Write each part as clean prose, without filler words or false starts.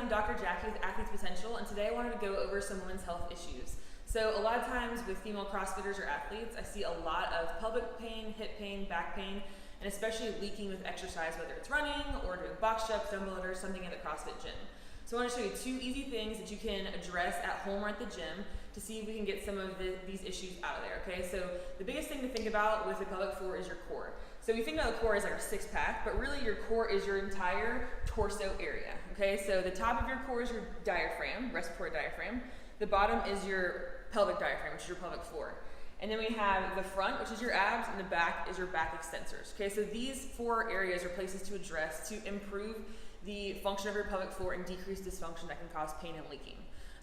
I'm Dr. Jackie with Athletes Potential, and today I wanted to go over some women's health issues. So a lot of times with female CrossFitters or athletes, I see a lot of pelvic pain, hip pain, back pain, and especially leaking with exercise, whether it's running or doing box jumps, dumbbell or something at the CrossFit gym. So I want to show you 2 easy things that you can address at home or at the gym to see if we can get some of these issues out of there, okay? So the biggest thing to think about with the pelvic floor is your core. So we think about the core as like our 6-pack, but really your core is your entire torso area, okay? So the top of your core is your diaphragm, respiratory diaphragm. The bottom is your pelvic diaphragm, which is your pelvic floor. And then we have the front, which is your abs, and the back is your back extensors, okay? So these 4 areas are places to address to improve the function of your pelvic floor and decrease dysfunction that can cause pain and leaking.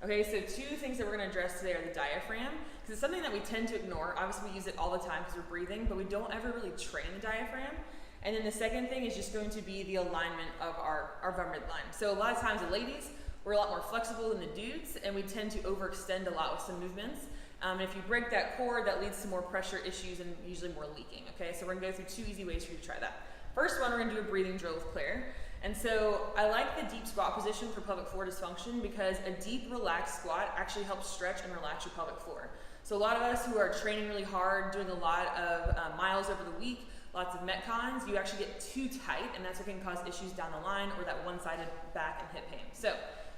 Okay, so 2 things that we're going to address today are the diaphragm, because it's something that we tend to ignore. Obviously, we use it all the time because we're breathing, but we don't ever really train the diaphragm. And then the second thing is just going to be the alignment of our midline. So a lot of times the ladies, we're a lot more flexible than the dudes, and we tend to overextend a lot with some movements. And if you break that core, that leads to more pressure issues and usually more leaking. Okay, so we're going to go through 2 easy ways for you to try that. First one, we're going to do a breathing drill with Claire. And so I like the deep squat position for pelvic floor dysfunction because a deep relaxed squat actually helps stretch and relax your pelvic floor. So a lot of us who are training really hard, doing a lot of miles over the week, lots of Metcons, you actually get too tight, and that's what can cause issues down the line or that one-sided back and hip pain. So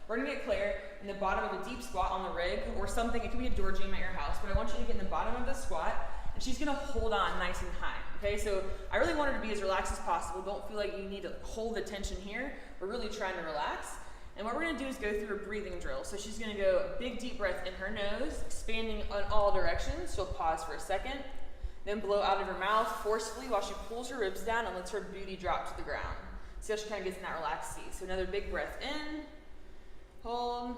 we're gonna get Claire in the bottom of a deep squat on the rig or something. It could be a door gym at your house, but I want you to get in the bottom of the squat, and she's gonna hold on nice and high. Okay, so I really want her to be as relaxed as possible. Don't feel like you need to hold the tension here. We're really trying to relax. And what we're gonna do is go through a breathing drill. So she's gonna go a big deep breath in her nose, expanding in all directions. She'll pause for a second, then blow out of her mouth forcefully while she pulls her ribs down and lets her booty drop to the ground. See how she kind of gets in that relaxed seat. So another big breath in, hold,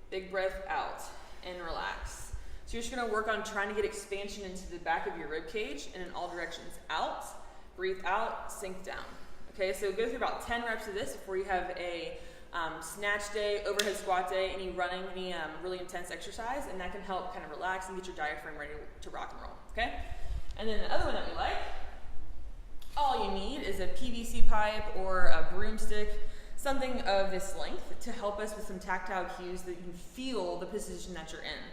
big breath out, and relax. So you're just gonna work on trying to get expansion into the back of your rib cage and in all directions. Out, breathe out, sink down. Okay, so go through about 10 reps of this before you have a snatch day, overhead squat day, any running, any really intense exercise, and that can help kind of relax and get your diaphragm ready to rock and roll, okay? And then the other one that we like, all you need is a PVC pipe or a broomstick, something of this length to help us with some tactile cues that you can feel the position that you're in.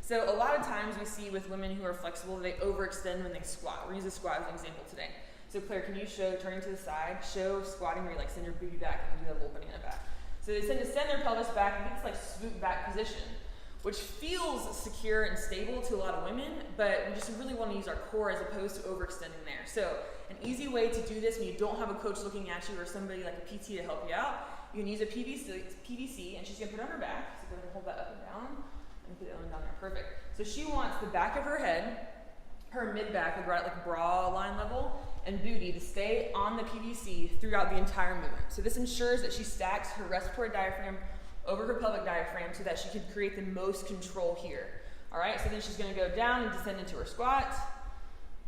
So a lot of times we see with women who are flexible, they overextend when they squat. We're gonna use a squat as an example today. So Claire, can you show, turning to the side, show squatting where you like send your booty back and do that little banana back. So they tend to send their pelvis back and get this like swoop back position, which feels secure and stable to a lot of women, but we just really wanna use our core as opposed to overextending there. So an easy way to do this when you don't have a coach looking at you or somebody like a PT to help you out, you can use a PVC and she's gonna put it on her back. So go ahead and hold that up and down. And put it on down there, perfect. So she wants the back of her head, her mid-back, like right at like bra line level, and booty to stay on the PVC throughout the entire movement. So this ensures that she stacks her respiratory diaphragm over her pelvic diaphragm so that she can create the most control here. All right, so then she's gonna go down and descend into her squat.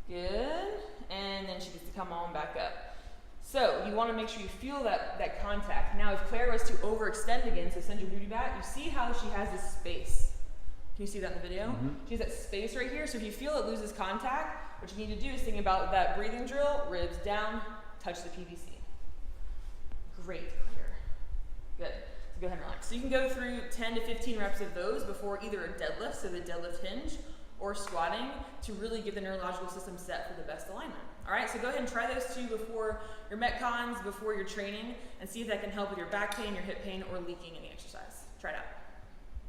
Good, and then she gets to come on back up. So you wanna make sure you feel that contact. Now if Claire was to overextend again, so send your booty back, you see how she has this space. Can you see that in the video? Mm-hmm. She has that space right here, so if you feel it loses contact, what you need to do is think about that breathing drill, ribs down, touch the PVC. Great, Claire. Good, so go ahead and relax. So you can go through 10 to 15 reps of those before either a deadlift, so the deadlift hinge, or squatting to really get the neurological system set for the best alignment. All right, so go ahead and try those 2 before your Metcons, before your training, and see if that can help with your back pain, your hip pain, or leaking in the exercise. Try it out.